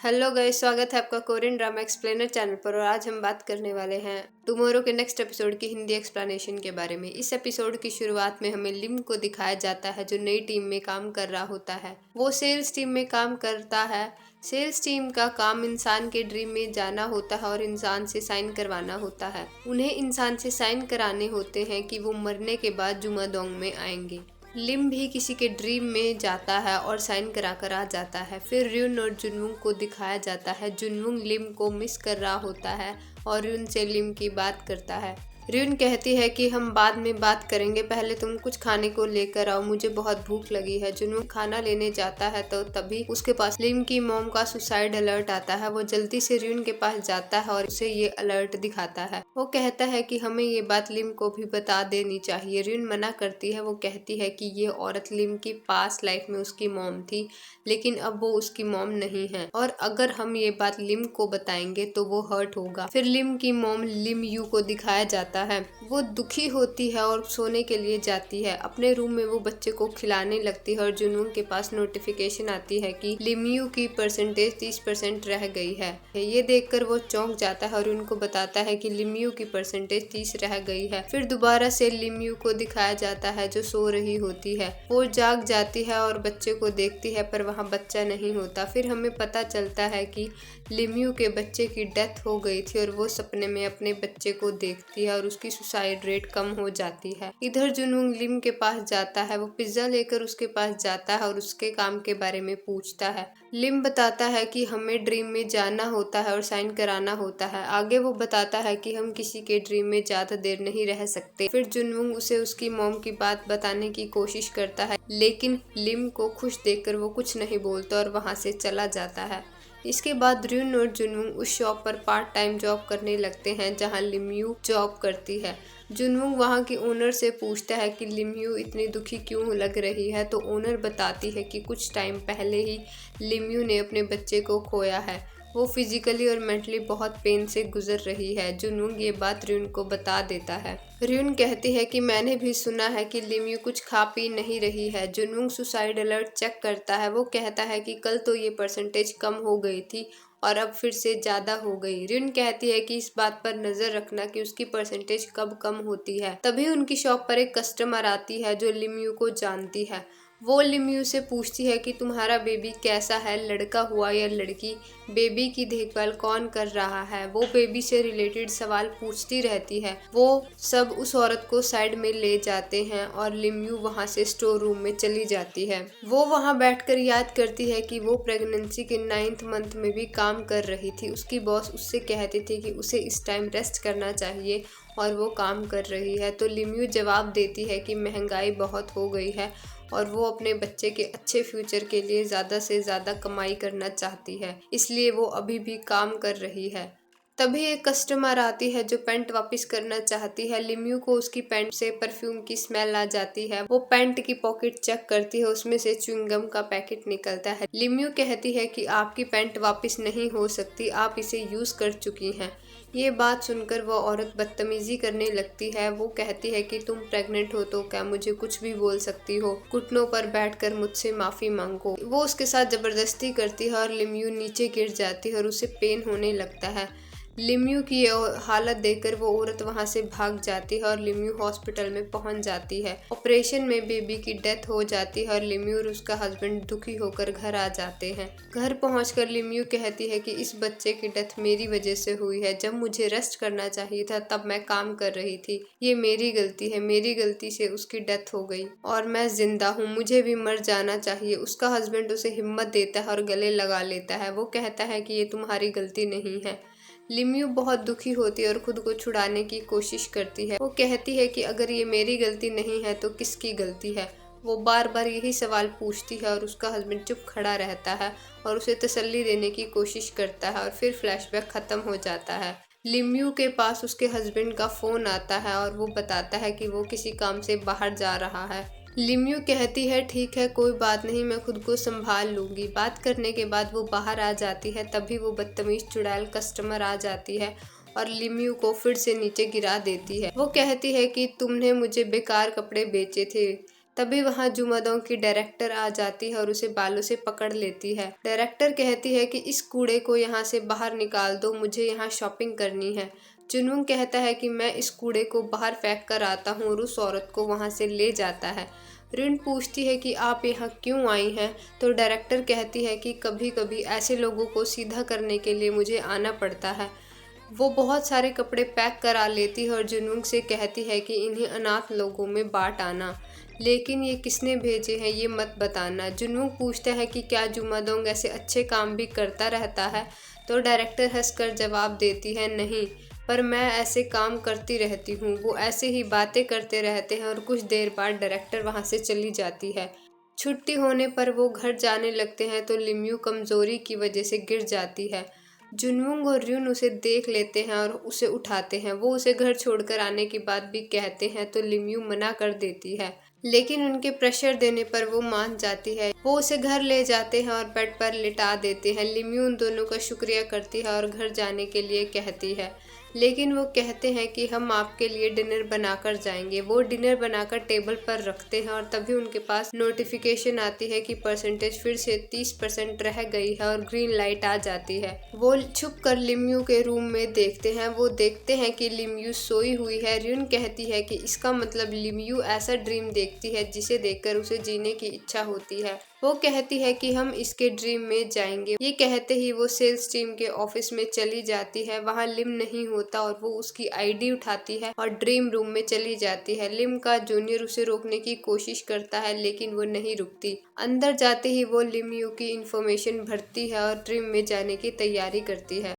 Hello guys, स्वागत है आपका कोरियन ड्रामा एक्सप्लेनर चैनल पर। और आज हम बात करने वाले हैं टुमारो के नेक्स्ट एपिसोड की हिंदी एक्सप्लेनेशन के बारे में। इस एपिसोड की शुरुआत में हमें लिम को दिखाया जाता है जो नई टीम में काम कर रहा होता है। वो सेल्स टीम में काम करता है। सेल्स टीम का काम इंसान के ड्रीम में जाना होता है और इंसान से साइन करवाना होता है। उन्हें इंसान से साइन कराने होते हैं कि वो मरने के बाद जुमादोंग में आएंगे। लिम भी किसी के ड्रीम में जाता है और साइन करा कर आ जाता है। फिर र्यून और जुनवुंग को दिखाया जाता है। जुनवुंग लिम को मिस कर रहा होता है और र्यून से लिम की बात करता है। र्यून कहती है कि हम बाद में बात करेंगे, पहले तुम कुछ खाने को लेकर आओ, मुझे बहुत भूख लगी है। जुनवुंग खाना लेने जाता है तो तभी उसके पास लिम की मॉम का सुसाइड अलर्ट आता है। वो जल्दी से र्यून के पास जाता है और उसे ये अलर्ट दिखाता है। वो कहता है कि हमें ये बात लिम को भी बता देनी चाहिए। र्यून मना करती है। वो कहती है कि ये औरत लिम की पास्ट लाइफ में उसकी मॉम थी, लेकिन अब वो उसकी मॉम नहीं है और अगर हम ये बात लिम को बताएंगे तो वो हर्ट होगा। फिर लिम की मॉम लिम यू को दिखाया जाता है। वो दुखी होती है और सोने के लिए जाती है। अपने रूम में वो बच्चे को खिलाने लगती है और जुनवुंग के पास नोटिफिकेशन आती है कि लिम यू की परसेंटेज 30% रह गई है। ये देखकर वो चौंक जाता है और उनको बताता है कि लिम यू की परसेंटेज 30 रह गई है। फिर दोबारा से लिम यू को दिखाया जाता है जो सो रही होती है। वो जाग जाती है और बच्चे को देखती है पर वहाँ बच्चा नहीं होता। फिर हमें पता चलता है कि लिम यू के बच्चे की डेथ हो गई थी और वो सपने में अपने बच्चे को देखती है और उसकी सुसाइड रेट कम हो जाती है। इधर जुनवुंग लिम के पास जाता है। वो पिज्जा लेकर उसके पास जाता है और उसके काम के बारे में पूछता है। लिम बताता है कि हमें ड्रीम में जाना होता है और साइन कराना होता है। आगे वो बताता है कि हम किसी के ड्रीम में ज्यादा देर नहीं रह सकते। फिर जुनवुंग उसे उसकी मॉम की बात बताने की कोशिश करता है, लेकिन लिम को खुश देखकर वो कुछ नहीं बोलता और वहां से चला जाता है। इसके बाद र्यून और जुनवुंग उस शॉप पर पार्ट टाइम जॉब करने लगते हैं जहां लिम यू जॉब करती है। जुनवुंग वहां की ओनर से पूछता है कि लिम यू इतनी दुखी क्यों लग रही है, तो ओनर बताती है कि कुछ टाइम पहले ही लिम यू ने अपने बच्चे को खोया है। वो फिजिकली और मेंटली बहुत पेन से गुजर रही है। जुनवुंग ये बात र्यून को बता देता है। र्यून कहती है कि मैंने भी सुना है कि लिम यू कुछ खा पी नहीं रही है। जुनवुंग सुसाइड अलर्ट चेक करता है। वो कहता है कि कल तो ये परसेंटेज कम हो गई थी और अब फिर से ज्यादा हो गई। र्यून कहती है कि इस बात पर नजर रखना कि उसकी परसेंटेज कब कम होती है। तभी उनकी शॉप पर एक कस्टमर आती है जो लिम यू को जानती है। वो लिम यू से पूछती है कि तुम्हारा बेबी कैसा है, लड़का हुआ या लड़की, बेबी की देखभाल कौन कर रहा है। वो बेबी से रिलेटेड सवाल पूछती रहती है। वो सब उस औरत को साइड में ले जाते हैं और लिम यू वहाँ से स्टोर रूम में चली जाती है। वो वहाँ बैठकर याद करती है कि वो प्रेगनेंसी के 9th मंथ में भी काम कर रही थी। उसकी बॉस उससे कहती थी कि उसे इस टाइम रेस्ट करना चाहिए और वो काम कर रही है। तो लिम यू जवाब देती है कि महंगाई बहुत हो गई है और वो अपने बच्चे के अच्छे फ्यूचर के लिए ज़्यादा से ज़्यादा कमाई करना चाहती है, इसलिए वो अभी भी काम कर रही है। तभी एक कस्टमर आती है जो पैंट वापस करना चाहती है। लिम यू को उसकी पैंट से परफ्यूम की स्मेल आ जाती है। वो पैंट की पॉकेट चेक करती है, उसमें से च्युइंगम का पैकेट निकलता है। लिम यू कहती है कि आपकी पैंट वापस नहीं हो सकती, आप इसे यूज कर चुकी हैं। ये बात सुनकर वो औरत बदतमीजी करने लगती है। वो कहती है कि तुम प्रेग्नेंट हो तो क्या मुझे कुछ भी बोल सकती हो, घुटनों पर बैठकर मुझसे माफी मांगो। वो उसके साथ जबरदस्ती करती है और लिम यू नीचे गिर जाती है और उसे पेन होने लगता है। लिम यू की हालत देखकर वो औरत वहां से भाग जाती है और लिम यू हॉस्पिटल में पहुंच जाती है। ऑपरेशन में बेबी की डेथ हो जाती है और लिम यू और उसका हस्बैंड दुखी होकर घर आ जाते हैं। घर पहुंचकर लिम यू कहती है कि इस बच्चे की डेथ मेरी वजह से हुई है। जब मुझे रेस्ट करना चाहिए था तब मैं काम कर रही थी। ये मेरी गलती है, मेरी गलती से उसकी डेथ हो गई और मैं जिंदा हूँ, मुझे भी मर जाना चाहिए। उसका हस्बैंड उसे हिम्मत देता है और गले लगा लेता है। वो कहता है कि ये तुम्हारी गलती नहीं है। लिम यू बहुत दुखी होती है और खुद को छुड़ाने की कोशिश करती है। वो कहती है कि अगर ये मेरी गलती नहीं है तो किसकी गलती है। वो बार बार यही सवाल पूछती है और उसका हस्बैंड चुप खड़ा रहता है और उसे तसल्ली देने की कोशिश करता है और फिर फ्लैशबैक खत्म हो जाता है। लिम यू के पास उसके हस्बैंड का फोन आता है और वो बताता है कि वो किसी काम से बाहर जा रहा है। लिम यू कहती है ठीक है, कोई बात नहीं, मैं खुद को संभाल लूंगी। बात करने के बाद वो बाहर आ जाती है। तभी वो बदतमीज चुड़ैल कस्टमर आ जाती है और लिम यू को फिर से नीचे गिरा देती है। वो कहती है कि तुमने मुझे बेकार कपड़े बेचे थे, तभी वहाँ जुमादोंग की डायरेक्टर आ जाती है और उसे बालों से पकड़ लेती है। डायरेक्टर कहती है कि इस कूड़े को यहाँ से बाहर निकाल दो, मुझे यहाँ शॉपिंग करनी है। जुनून कहता है कि मैं इस कूड़े को बाहर फेंक कर आता हूँ और उस औरत को वहाँ से ले जाता है। रिन पूछती है कि आप यहाँ क्यों आई हैं, तो डायरेक्टर कहती है कि कभी कभी ऐसे लोगों को सीधा करने के लिए मुझे आना पड़ता है। वो बहुत सारे कपड़े पैक करा लेती है और जुनून से कहती है कि इन्हें अनाथ लोगों में बांट आना, लेकिन ये किसने भेजे हैं ये मत बताना। जुनून पूछता है कि क्या जुमादोंग ऐसे अच्छे काम भी करता रहता है, तो डायरेक्टर हंसकर जवाब देती है नहीं, पर मैं ऐसे काम करती रहती हूँ। वो ऐसे ही बातें करते रहते हैं और कुछ देर बाद डायरेक्टर वहाँ से चली जाती है। छुट्टी होने पर वो घर जाने लगते हैं तो लिम्यू कमजोरी की वजह से गिर जाती है। जुनवुंग और र्यून उसे देख लेते हैं और उसे उठाते हैं। वो उसे घर छोड़कर आने की बात भी कहते हैं तो लिम्यू मना कर देती है, लेकिन उनके प्रेशर देने पर वो मान जाती है। वो उसे घर ले जाते हैं और बेड पर लिटा देते हैं। लिम्यू उन दोनों का शुक्रिया करती है और घर जाने के लिए कहती है, लेकिन वो कहते हैं कि हम आपके लिए डिनर बनाकर जाएंगे। वो डिनर बनाकर टेबल पर रखते हैं और तभी उनके पास नोटिफिकेशन आती है कि परसेंटेज फिर से 30% रह गई है और ग्रीन लाइट आ जाती है। वो छुप कर लिम्यू के रूम में देखते हैं। वो देखते हैं कि लिम्यू सोई हुई है। र्यून कहती है कि इसका मतलब लिम्यू ऐसा ड्रीम देखती है जिसे देखकर उसे जीने की इच्छा होती है। वो कहती है कि हम इसके ड्रीम में जाएंगे। ये कहते ही वो सेल्स टीम के ऑफिस में चली जाती है। वहाँ लिम नहीं होता और वो उसकी आईडी उठाती है और ड्रीम रूम में चली जाती है। लिम का जूनियर उसे रोकने की कोशिश करता है, लेकिन वो नहीं रुकती। अंदर जाते ही वो लिम्यू की इंफॉर्मेशन भरती है और ड्रीम में जाने की तैयारी करती है।